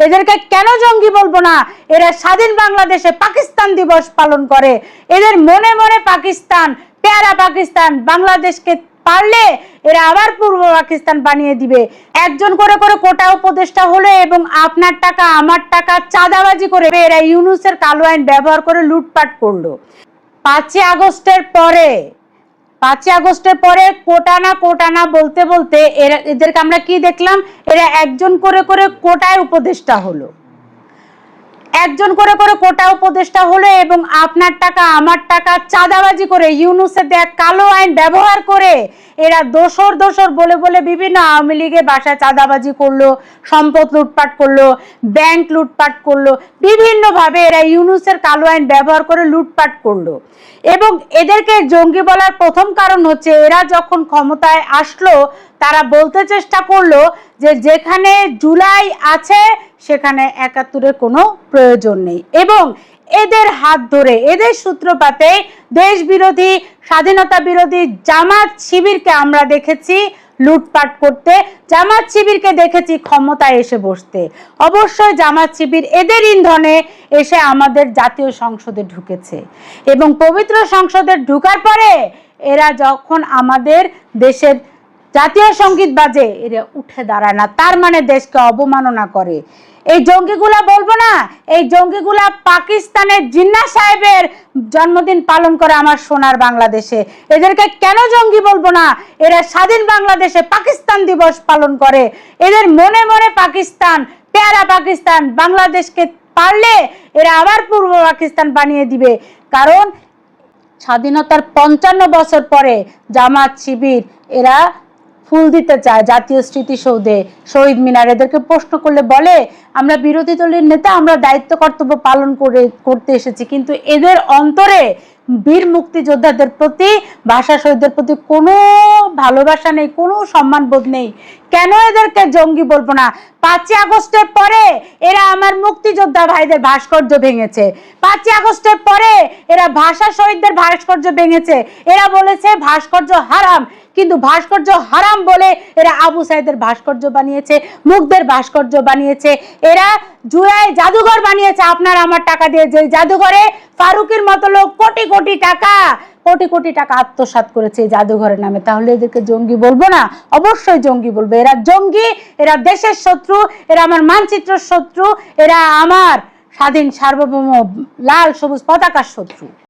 এদেরকে কেন জঙ্গি বলবো না? এরা স্বাধীন বাংলাদেশে পাকিস্তান দিবস পালন করে। এদের মনে মনে পাকিস্তান, প্যারা পাকিস্তান, বাংলাদেশকে পারলে এরা আবার পূর্ব পাকিস্তান বানিয়ে দিবে। একজন করে করে কোটা উপদেষ্টা হলো এবং আপনার টাকা আমার টাকা চাঁদাবাজি করে এরা ইউনূসের কালো আইন ব্যবহার করে লুটপাট করলো। 5ই আগস্টের পরে কোটা না বলতে বলতে এদেরকে আমরা কি দেখলাম? এরা একজন করে করে কোটায় উপদেষ্টা হলো, একজন করে করে কোটা উপদেষ্টা হলো এবং আপনার টাকা আমার টাকা চাঁদাবাজি করে ইউনূসের দেয়া কালো আইন ব্যবহার করে এরা দোসর বলে বলে বিভিন্ন আওয়ামী লীগের বাসায় চাঁদাবাজি করলো, সম্পদ লুটপাট করলো, ব্যাংক লুটপাট করলো, বিভিন্নভাবে এরা ইউনূসের কালো আইন ব্যবহার করে লুটপাট করলো। এবং এদেরকে জঙ্গি বলার প্রথম কারণ হচ্ছে এরা যখন ক্ষমতায় আসলো তারা বলতে চেষ্টা করলো যে যেখানে জুলাই আছে সেখানে ৭১-এর কোনো প্রয়োজন নেই। এবং এদের হাত ধরে এদের সূত্রপাতে দেশ বিরোধী, স্বাধীনতা বিরোধী জামাত শিবিরকে আমরা দেখেছি লুটপাট করতে, জামাত শিবিরকে দেখেছি ক্ষমতায় এসে বসতে। অবশ্যই জামাত শিবির এদের ইন্ধনে এসে আমাদের জাতীয় সংসদে ঢুকেছে এবং পবিত্র সংসদে ঢুকার পরে এরা যখন আমাদের দেশের জাতীয় সঙ্গীত বাজে এরা উঠে দাঁড়ায় না, তার মানে দেশকে অবমাননা করে। এই জঙ্গিগুলা বলবো না, এই জঙ্গিগুলা পাকিস্তানের জিন্নাহ সাহেবের জন্মদিন পালন করে আমার সোনার বাংলাদেশে। এদেরকে কেন জঙ্গি বলবো না? এরা স্বাধীন বাংলাদেশে পাকিস্তান দিবস পালন করে। এদের মনে মনে পাকিস্তান, প্যারা পাকিস্তান, বাংলাদেশকে পারলে এরা আবার পূর্ব পাকিস্তান বানিয়ে দিবে। কারণ স্বাধীনতার ৫৫ বছর পরে জামাত শিবির এরা ফুল দিতে চায় জাতীয় স্মৃতিসৌধে, শহীদ মিনার। এদেরকে প্রশ্ন করলে বলে আমরা বিরোধী দলের নেতা, আমরা দায়িত্ব কর্তব্য পালন করতে এসেছি। কিন্তু এদের অন্তরে বীর মুক্তিযোদ্ধাদের প্রতি, ভাষা শহীদদের প্রতি কোনো ভালোবাসা নেই, কোনো সম্মানবোধ নেই। কেন এদেরকে জঙ্গি বলবো না? ৫ই আগস্টের পরে এরা আমার মুক্তিযোদ্ধা ভাইদের ভাস্কর্য ভেঙেছে। ৫ই আগস্টের পরে এরা ভাষা শহীদদের ভাস্কর্য ভেঙেছে। এরা বলেছে ভাস্কর্য হারাম, কিন্তু ভাস্কর্য হারাম বলে এরা আবু সাইদের ভাস্কর্য বানিয়েছে, মুগ্ধের ভাস্কর্য বানিয়েছে। এরা জুলাই জাদুঘর বানিয়েছে আপনার আমার টাকা দিয়ে, যে জাদুঘরে ফারুকের মতো লোক কোটি কোটি টাকা আত্মসাৎ করেছে এই জাদুঘরের নামে। তাহলে এদেরকে জঙ্গি বলবো না? অবশ্যই জঙ্গি বলবো। এরা জঙ্গি, এরা দেশের শত্রু, এরা আমার মানচিত্রের শত্রু, এরা আমার স্বাধীন সার্বভৌম লাল সবুজ পতাকার শত্রু।